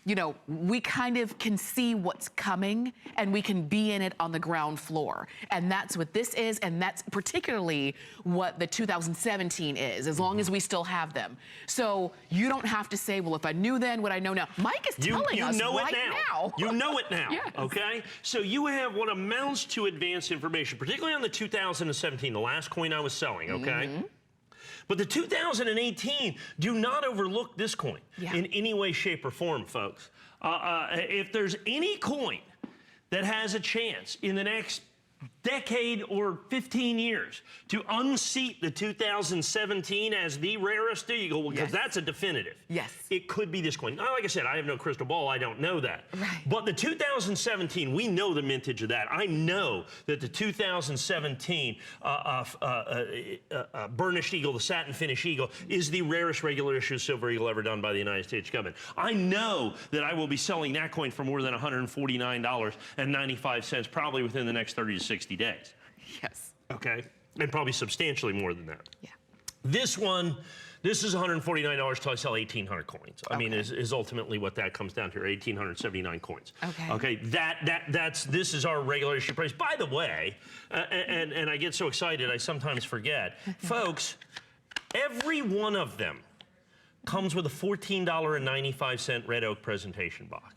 you know, we kind of can see what's coming and we can be in it on the ground floor. And that's what this is, and that's particularly what the 2017 is, as long as we still have them. So you don't have to say, well, if I knew then what I know now. Mike is telling us right now. You know it now, okay? So you have what amounts to advanced information, particularly on the 2017, the last coin I was selling, okay? But the 2018, do not overlook this coin in any way, shape, or form, folks. If there's any coin that has a chance in the next decade or 15 years to unseat the 2017 as the rarest eagle, because that's a definitive. It could be this coin. Now, like I said, I have no crystal ball. I don't know that. But the 2017, we know the mintage of that. I know that the 2017 burnished eagle, the satin finish eagle, is the rarest regular issue silver eagle ever done by the United States government. I know that I will be selling that coin for more than $149.95, probably within the next 30 to 60 days. Yes. Okay. And probably substantially more than that. Yeah. This one, this is $149 till I sell 1,800 coins. I mean, is ultimately what that comes down to, 1,879 coins. Okay. Okay, this is our regular issue price. By the way, and I get so excited, I sometimes forget. Folks, every one of them comes with a $14.95 red oak presentation box.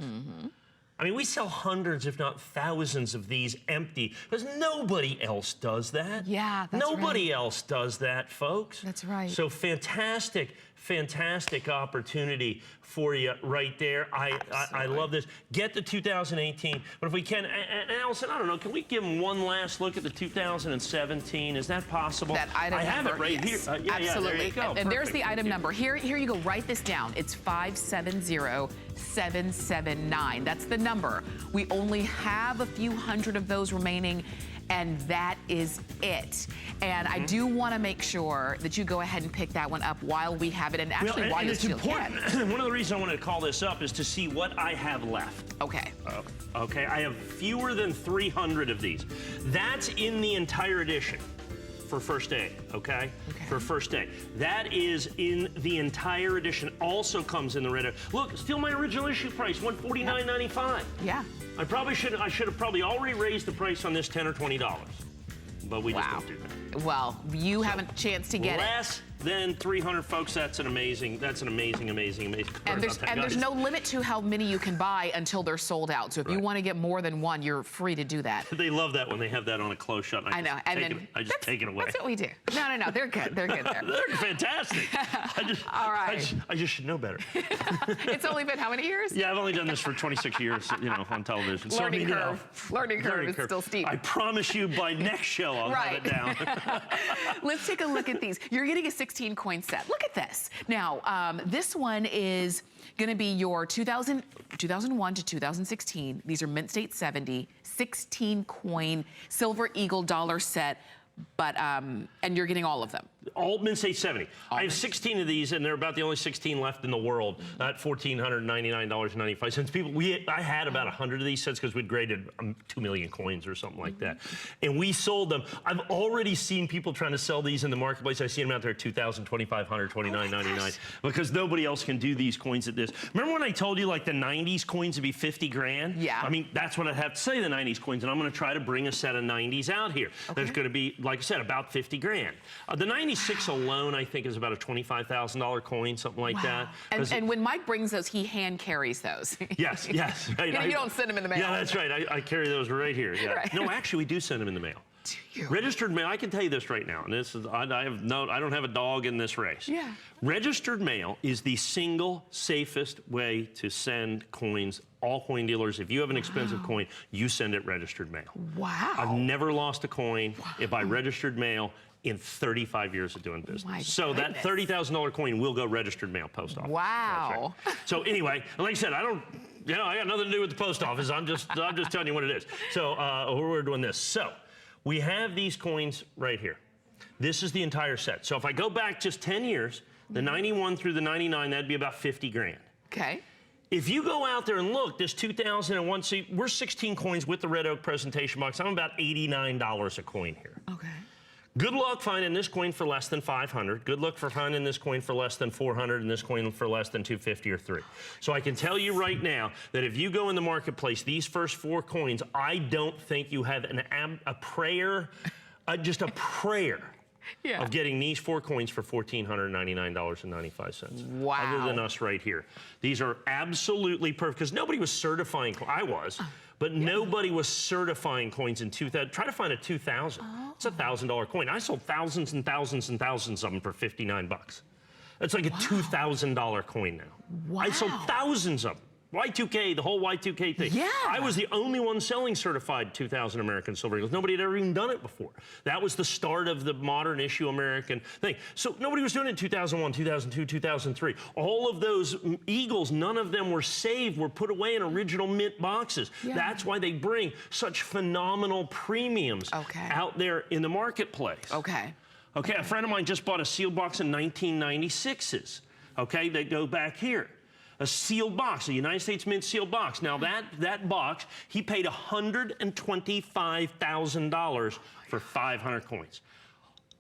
I mean, we sell hundreds, if not thousands of these empty, because nobody else does that. Yeah, that's Nobody else does that, folks. That's right. So fantastic, fantastic opportunity for you right there. I love this. Get the 2018, but if we can, and Allison, I don't know, can we give them one last look at the 2017? Is that possible? That item I have number, it right yes. here. Yeah, Absolutely. there you go. And there's the item number. Here you go. Write this down. It's 570779. That's the number. We only have a few hundred of those remaining, and that is it. And I do want to make sure that you go ahead and pick that one up while we have it, and actually while you still can. One of the reasons I wanted to call this up is to see what I have left. Okay. Okay, I have fewer than 300 of these. That's in the entire edition for first aid, okay? For first aid. That is in the entire edition. Also comes in the red. Look, still my original issue price, $149.95. Yeah. I should have probably already raised the price on this $10 or $20, but we just don't do that. Well, you have a chance to get less than 300, folks. That's an amazing. And there's no limit to how many you can buy until they're sold out. So if you want to get more than one, you're free to do that. They love that when they have that on a close shot. I know, and then I just take it away. That's what we do. No, they're good. They're good there. They're fantastic. All right. I just should know better. It's only been how many years? Yeah, I've only done this for 26 years, on television. Learning curve is still steep. I promise you, by next show, I'll have it down. Let's take a look at these. You're getting a 16 coin set. Look at this. Now, this one is going to be your 2001 to 2016. These are Mint State 70, 16 coin Silver Eagle dollar set. But, and you're getting all of them. All Mint State 70. I have 16 of these, and they're about the only 16 left in the world at $1,499.95. I had about 100 of these sets because we'd graded 2 million coins or something like that. And we sold them. I've already seen people trying to sell these in the marketplace. I see them out there at $2,000, $2,500, $2,999 because nobody else can do these coins at this. Remember when I told you like the 90s coins would be 50 grand? Yeah. I mean, that's what I'd have to say, the 90s coins, and I'm going to try to bring a set of 90s out here. There's going to be, like I said, about 50 grand. The 96 alone, I think, is about a $25,000 coin, something like that. And when Mike brings those, he hand carries those. Yes. Right. You don't send them in the mail. Yeah, that's right. I carry those right here. Yeah. Right. No, actually, we do send them in the mail. Do you? Registered mail. I can tell you this right now, and this is I don't have a dog in this race. Yeah. Registered mail is the single safest way to send coins. All coin dealers, if you have an expensive coin, you send it registered mail. Wow. I've never lost a coin by registered mail in 35 years of doing business. So that $30,000 coin will go registered mail, post office. Wow. Right. So anyway, like I said, I got nothing to do with the post office. I'm just telling you what it is. So we're doing this. So we have these coins right here. This is the entire set. So if I go back just 10 years, the 91 through the 99, that'd be about 50 grand. Okay. If you go out there and look, this 2001, see, we're 16 coins with the red oak presentation box. I'm about $89 a coin here. Okay. Good luck finding this coin for less than 500. Good luck for finding this coin for less than 400 and this coin for less than 250 or 3. So I can tell you right now that if you go in the marketplace, these first 4 coins, I don't think you have just a prayer of getting these 4 coins for $1,499.95. Wow. Other than us right here. These are absolutely perfect because nobody was certifying. I was. But nobody was certifying coins in 2000. Try to find a 2000. It's a $1,000 coin. I sold thousands and thousands and thousands of them for 59 bucks. That's like a $2,000 coin now. Wow. I sold thousands of them. Y2K, the whole Y2K thing. Yeah. I was the only one selling certified 2000 American Silver Eagles. Nobody had ever even done it before. That was the start of the modern issue American thing. So nobody was doing it in 2001, 2002, 2003. All of those Eagles, none of them were saved, were put away in original mint boxes. Yeah. That's why they bring such phenomenal premiums out there in the marketplace. Okay, a friend of mine just bought a sealed box in 1996s. Okay, they go back here. A sealed box, a United States Mint sealed box. Now that box, he paid $125,000 for 500 coins.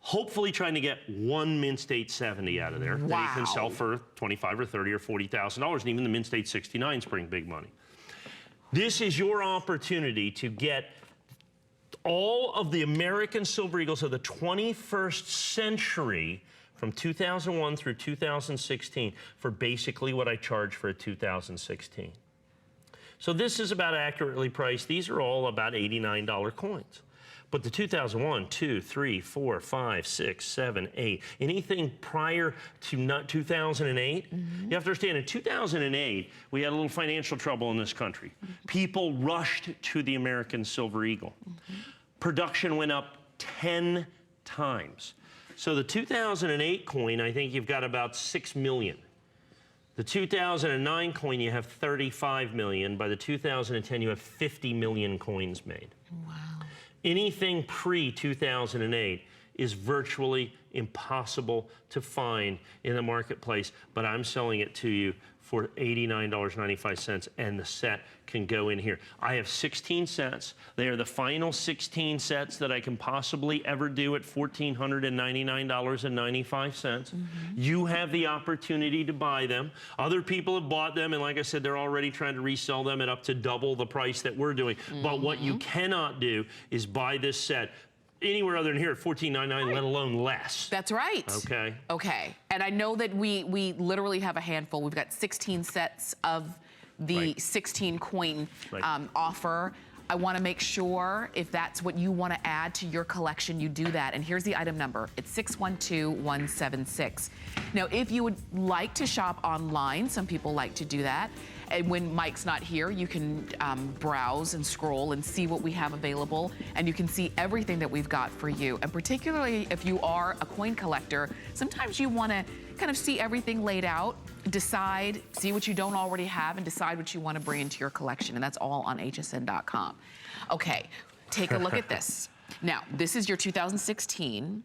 hopefully trying to get one Mint State 70 out of there that you can sell for $25 or $30 or $40,000, and even the Mint State 69s bring big money. This is your opportunity to get all of the American Silver Eagles of the 21st century from 2001 through 2016 for basically what I charge for a 2016. So this is about accurately priced. These are all about $89 coins. But the 2001, 2, 3, 4, 5, 6, 7, 8, anything prior to 2008, you have to understand, in 2008, we had a little financial trouble in this country. People rushed to the American Silver Eagle. Production went up 10 times. So the 2008 coin, I think you've got about 6 million. The 2009 coin, you have 35 million. By the 2010, you have 50 million coins made. Wow. Anything pre-2008 is virtually impossible to find in the marketplace, but I'm selling it to you for $89.95, and the set can go in here. I have 16 sets. They are the final 16 sets that I can possibly ever do at $1,499.95. You have the opportunity to buy them. Other people have bought them, and like I said, they're already trying to resell them at up to double the price that we're doing. But what you cannot do is buy this set anywhere other than here at $14.99, let alone less. That's right. Okay. Okay. And I know that we literally have a handful. We've got 16 sets of the 16 coin offer. I want to make sure if that's what you want to add to your collection, you do that. And here's the item number. It's 612176. Now, if you would like to shop online, some people like to do that. And when Mike's not here, you can browse and scroll and see what we have available, and you can see everything that we've got for you. And particularly if you are a coin collector, sometimes you want to kind of see everything laid out, decide, see what you don't already have, and decide what you want to bring into your collection. And that's all on hsn.com. Okay, take a look at this. Now, this is your 2016.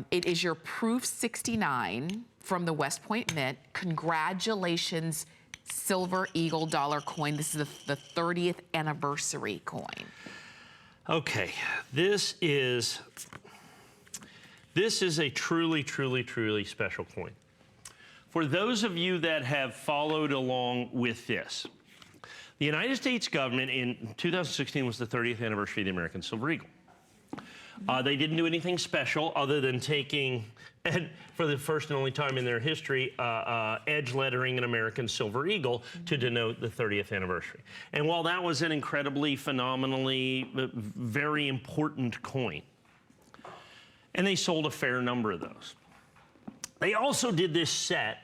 It is your Proof 69 from the West Point Mint. Congratulations, Silver Eagle dollar coin. This is the 30th anniversary coin. Okay, this is a truly, truly, truly special coin. For those of you that have followed along with this, the United States government in 2016 was the 30th anniversary of the American Silver Eagle. They didn't do anything special other than taking, and for the first and only time in their history, edge lettering an American Silver Eagle to denote the 30th anniversary. And while that was an incredibly, phenomenally, very important coin, and they sold a fair number of those, they also did this set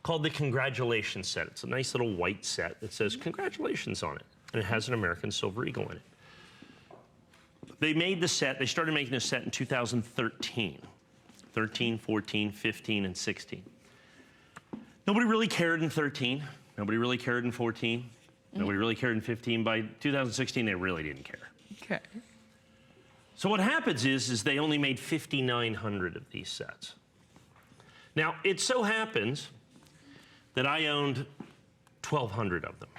called the Congratulations set. It's a nice little white set that says congratulations on it, and it has an American Silver Eagle in it. They made the set, they started making this set in 2013. 13, 14, 15, and 16. Nobody really cared in 13. Nobody really cared in 14. Nobody really cared in 15. By 2016, they really didn't care. Okay. So what happens is they only made 5,900 of these sets. Now, it so happens that I owned 1,200 of them,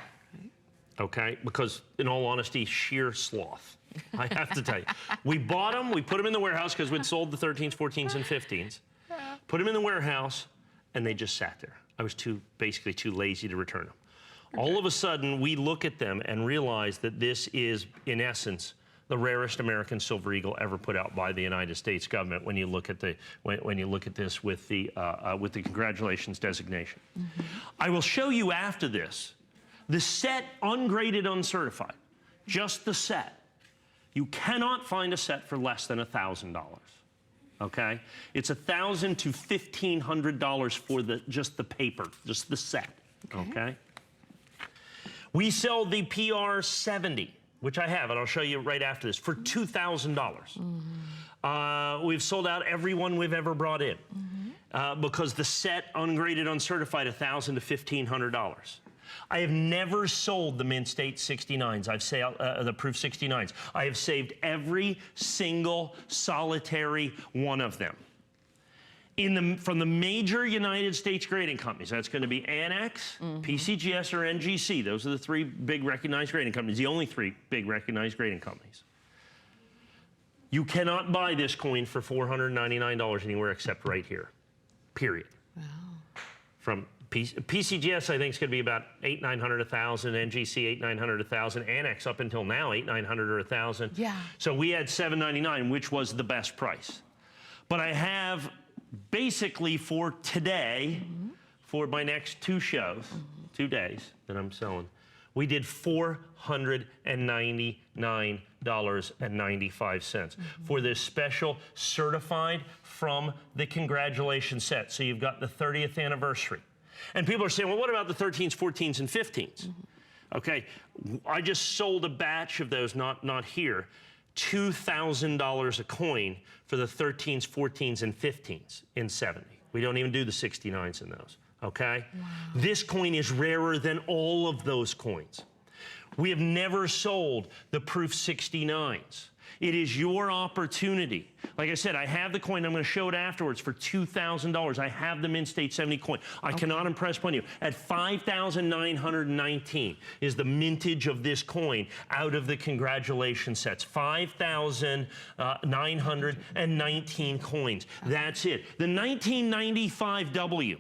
okay? Because, in all honesty, sheer sloth. I have to tell you. We bought them, we put them in the warehouse because we'd sold the 13s, 14s, and 15s. Put them in the warehouse, and they just sat there. I was basically too lazy to return them. Okay. All of a sudden, we look at them and realize that this is, in essence, the rarest American Silver Eagle ever put out by the United States government. When you look at when you look at this with the congratulations designation, I will show you after this the set, ungraded, uncertified, just the set. You cannot find a set for less than $1,000. Okay, it's $1,000 to $1,500 for just the paper, just the set. Okay. We sell the PR 70. Which I have, and I'll show you right after this, for $2,000. We've sold out every one we've ever brought in because the set, ungraded, uncertified, $1,000 to $1,500. I have never sold the Mint State 69s. I've sold the Proof 69s. I have saved every single solitary one of them. From the major United States grading companies, that's going to be Annex, PCGS, or NGC. Those are the three big recognized grading companies, the only three big recognized grading companies. You cannot buy this coin for $499 anywhere except right here, period. Wow. From PCGS, I think, is going to be about $800, $900, $1,000. NGC, $800, $900, $1,000. Annex, up until now, $800, $900, or $1,000. Yeah. So we had $799, which was the best price. But I have basically for today, for my next two shows, 2 days that I'm selling, we did $499.95 for this special certified from the Congratulations set. So you've got the 30th anniversary. And people are saying, well, what about the 13s, 14s, and 15s? Okay, I just sold a batch of those, not here, $2,000 a coin for the 13s, 14s, and 15s in 70. We don't even do the 69s in those, okay? Wow. This coin is rarer than all of those coins. We have never sold the Proof 69s. It is your opportunity. Like I said, I have the coin. I'm going to show it afterwards for $2,000. I have the Mint State 70 coin. I cannot impress upon you. At $5,919 is the mintage of this coin out of the Congratulations sets. 5,919 coins. That's it. The 1995 W,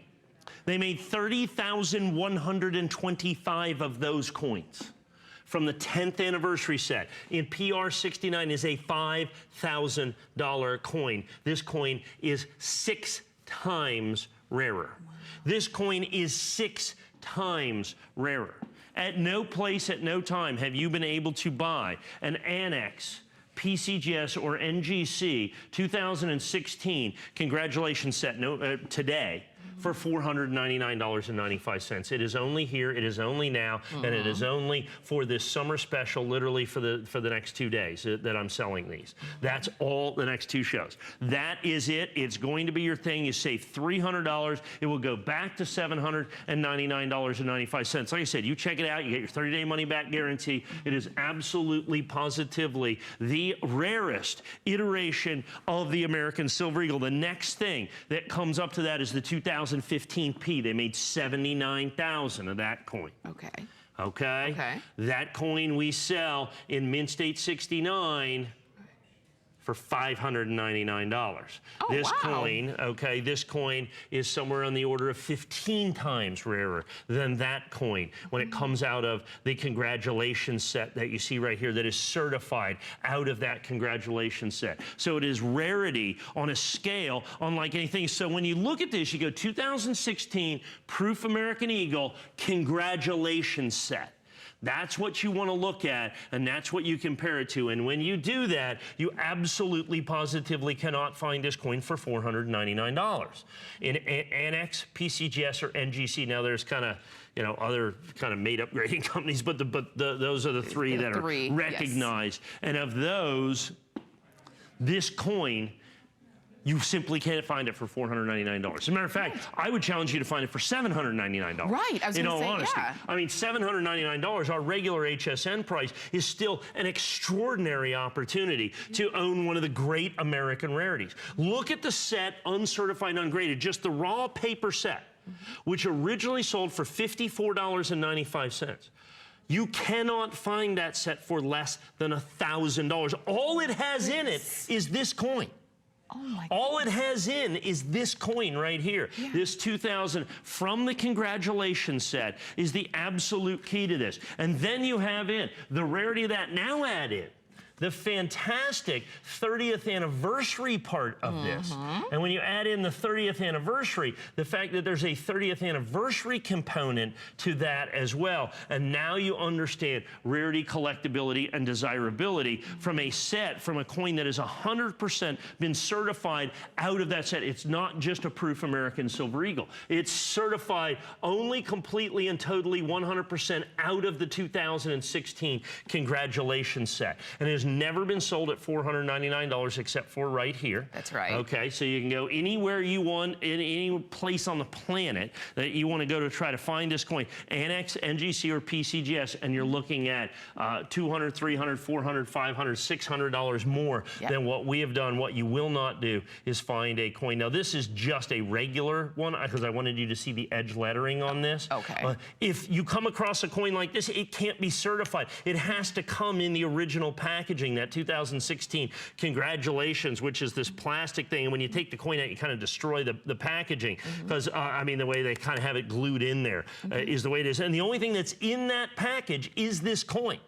they made 30,125 of those coins from the 10th anniversary set. In PR69 is a $5,000 coin. This coin is 6 times rarer. Wow. This coin is 6 times rarer. At no place, at no time have you been able to buy an Annex, PCGS, or NGC 2016 Congratulations set today for $499.95. It is only here, it is only now, and it is only for this summer special, literally for the next 2 days that I'm selling these. That's all the next 2 shows. That is it. It's going to be your thing. You save $300. It will go back to $799.95. Like I said, you check it out. You get your 30-day money-back guarantee. It is absolutely, positively the rarest iteration of the American Silver Eagle. The next thing that comes up to that is the 2015 P. They made 79,000 of that coin. Okay. Okay. That coin we sell in Mint State 69 for $599. This coin, this coin is somewhere on the order of 15 times rarer than that coin when it comes out of the Congratulations set that you see right here that is certified out of that Congratulations set. So it is rarity on a scale unlike anything. So when you look at this, you go 2016 Proof American Eagle Congratulations set. That's what you want to look at, and that's what you compare it to. And when you do that, you absolutely, positively cannot find this coin for $499. In Annex, PCGS, or NGC, now there's kind of, you know, other kind of made-up grading companies, but those are the three that are recognized. Yes. And of those, this coin, you simply can't find it for $499. As a matter of fact, I would challenge you to find it for $799. Right, I was in all honesty. Yeah. I mean, $799, our regular HSN price, is still an extraordinary opportunity to own one of the great American rarities. Look at the set, uncertified, ungraded, just the raw paper set, which originally sold for $54.95. You cannot find that set for less than $1,000. All it has in it is this coin. Oh my All it has in is this coin right here. Yeah. This 2000 from the Congratulations set is the absolute key to this. And then you have in the rarity of that. Now add in the fantastic 30th anniversary part of this. And when you add in the 30th anniversary, the fact that there's a 30th anniversary component to that as well. And now you understand rarity, collectability, and desirability from a set, from a coin that is 100% been certified out of that set. It's not just a Proof American Silver Eagle. It's certified only completely and totally 100% out of the 2016 Congratulations set. And it is never been sold at $499 except for right here. That's right. Okay, so you can go anywhere you want, in any place on the planet that you want to go to try to find this coin. Annex, NGC, or PCGS, and you're looking at $200, $300, $400, $500, $600 more than what we have done. What you will not do is find a coin. Now, this is just a regular one because I wanted you to see the edge lettering on this. Okay. If you come across a coin like this, it can't be certified. It has to come in the original package packaging, that 2016 Congratulations, which is this plastic thing. And when you take the coin out, you kind of destroy the packaging because, I mean, the way they kind of have it glued in there is the way it is. And the only thing that's in that package is this coin.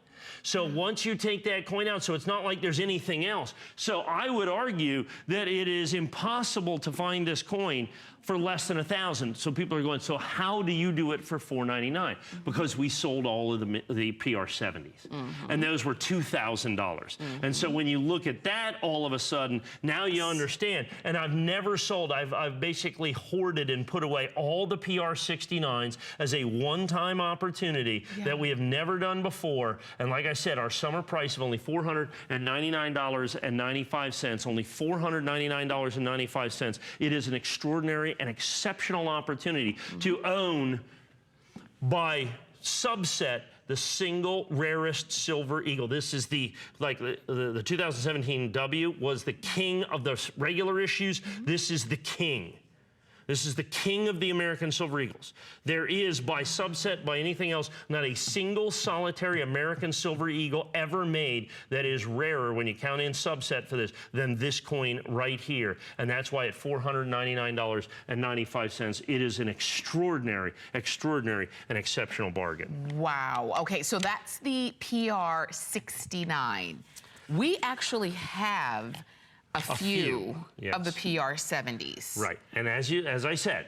So once you take that coin out, so it's not like there's anything else. So I would argue that it is impossible to find this coin for less than $1,000. So people are going, so how do you do it for $499? Because we sold all of the PR70s. And those were $2,000. And so when you look at that, all of a sudden, now you understand. And I've never sold, I've basically hoarded and put away all the PR69s as a one-time opportunity that we have never done before. And like I said, our summer price of only $499.95, only $499.95. It is an extraordinary an exceptional opportunity to own by subset the single rarest silver eagle. This is the 2017 W was the king of the regular issues. This is the king. This is the king of the American Silver Eagles. There is, by subset, by anything else, not a single solitary American Silver Eagle ever made that is rarer when you count in subset for this than this coin right here. And that's why at $499.95, it is an extraordinary, extraordinary, and exceptional bargain. Wow. Okay, so that's the PR69. We actually have a few of the PR70s. Right, and as I said,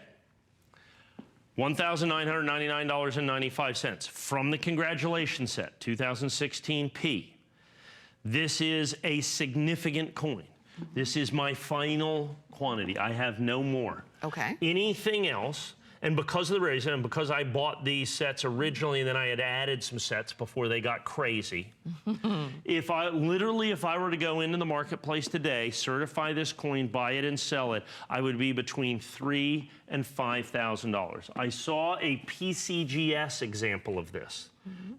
$1,999.95 from the Congratulations set, 2016 P. This is a significant coin. This is my final quantity. I have no more. Okay. Anything else, and because of the reason, and because I bought these sets originally and then I had added some sets before they got crazy, if I were to go into the marketplace today, certify this coin, buy it and sell it, I would be between $3,000 and $5,000. I saw a PCGS example of this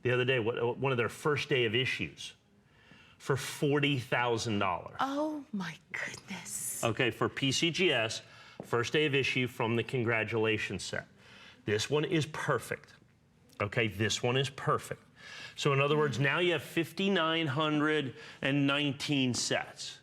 the other day, one of their first day of issues, for $40,000. Oh my goodness. Okay, for PCGS, first day of issue from the Congratulations set. This one is perfect. Okay, this one is perfect. So in other words, now you have 5,919 sets.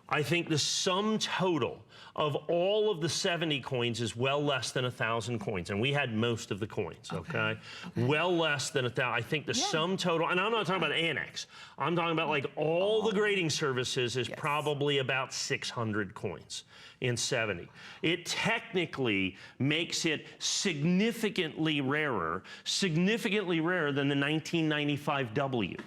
I think the sum total of all of the 70 coins is well less than 1,000 coins, and we had most of the coins, okay? Well less than 1,000. I think the sum total, and I'm not talking about Annex, I'm talking about like all the grading services is probably about 600 coins in 70. It technically makes it significantly rarer than the 1995 W,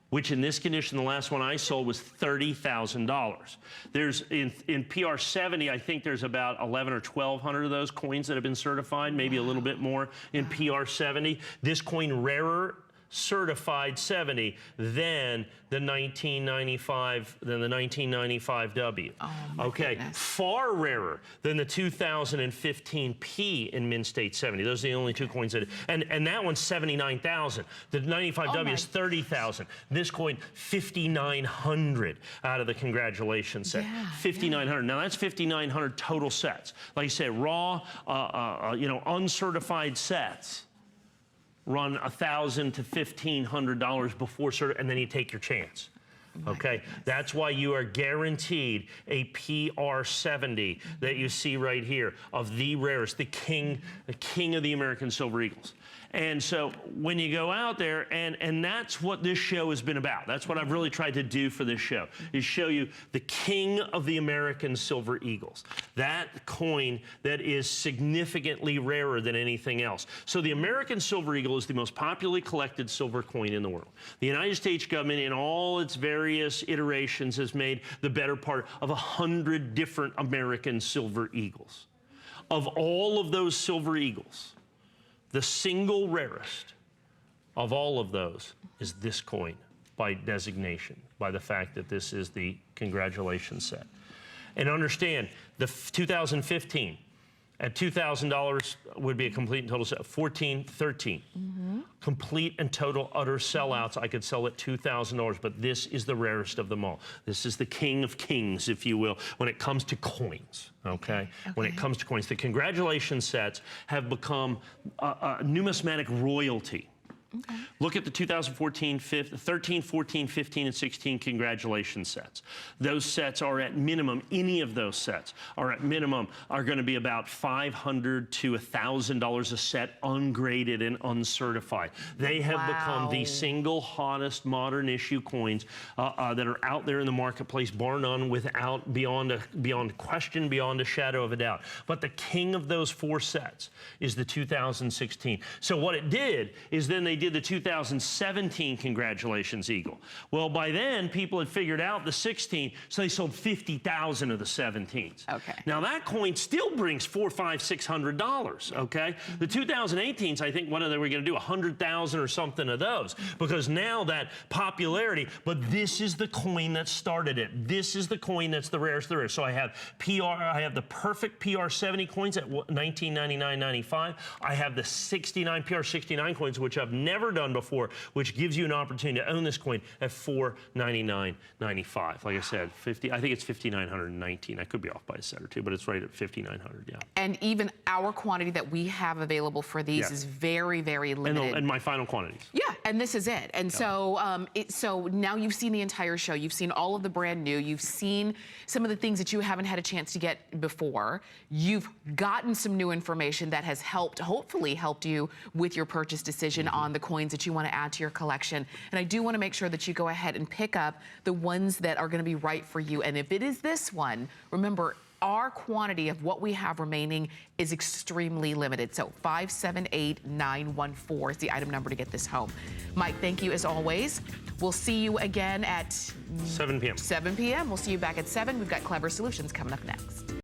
which in this condition, the last one I sold was $30,000. There's, in PR70, I think there's about 1,100 or 1,200 of those coins that have been certified, maybe a little bit more in PR70. This coin rarer, certified 70 than the 1995 W. Oh, okay, goodness. Far rarer than the 2015 P in Mint State 70. Those are the only two coins that, and that one's 79,000. The 95 W is 30,000. This coin, 5,900 out of the Congratulations set. 5,900. Now that's 5,900 total sets. Like I said, raw, uncertified sets run $1,000 to $1,500 before and then you take your chance. Okay, that's why you are guaranteed a PR70 that you see right here of the rarest, the king of the American Silver Eagles. And so when you go out there, and that's what this show has been about. That's what I've really tried to do for this show, is show you the king of the American Silver Eagles. That coin that is significantly rarer than anything else. So the American Silver Eagle is the most popularly collected silver coin in the world. The United States government, in all its various iterations, has made the better part of 100 different American Silver Eagles. Of all of those Silver Eagles, the single rarest of all of those is this coin by designation, by the fact that this is the Congratulations set. And understand, the 2015 at $2,000 would be a complete and total set. 14, 13. Complete and total utter sellouts. I could sell at $2,000, but this is the rarest of them all. This is the king of kings, if you will, when it comes to coins, okay? When it comes to coins. The Congratulations sets have become numismatic royalty. Okay. Look at the 2014, 13, 14, 15, and 16 congratulations sets. Those sets are at minimum, any of those sets are at minimum, are going to be about $500 to $1,000 a set, ungraded and uncertified. They have become the single hottest modern issue coins that are out there in the marketplace, bar none, beyond question, beyond a shadow of a doubt. But the king of those 4 sets is the 2016. So what it did is then they did the 2017 congratulations eagle. Well, by then people had figured out the 16, so they sold 50,000 of the 17s. Okay. Now that coin still brings $400, $500, $600. Okay. The 2018s, I think, what are they going to do? 100,000 or something of those, because now that popularity. But this is the coin that started it. This is the coin that's the rarest there is. So I have I have the perfect PR70 coins at $19.99.95. I have the 69 PR69 coins, which I've never done before, which gives you an opportunity to own this coin at $499.95. Like I said, I think it's $5,919. I could be off by a set or two, but it's right at $5,900. Yeah. And even our quantity that we have available for these is very, very limited. And my final quantities. Yeah, and this is it. And so, so now you've seen the entire show. You've seen all of the brand new. You've seen some of the things that you haven't had a chance to get before. You've gotten some new information that has hopefully helped you with your purchase decision on the coins that you want to add to your collection. And I do want to make sure that you go ahead and pick up the ones that are going to be right for you. And if it is this one, remember, our quantity of what we have remaining is extremely limited. So 578914 is the item number to get this home. Mike, thank you as always. We'll see you again at 7 p.m. 7 p.m. We'll see you back at 7. We've got Clever Solutions coming up next.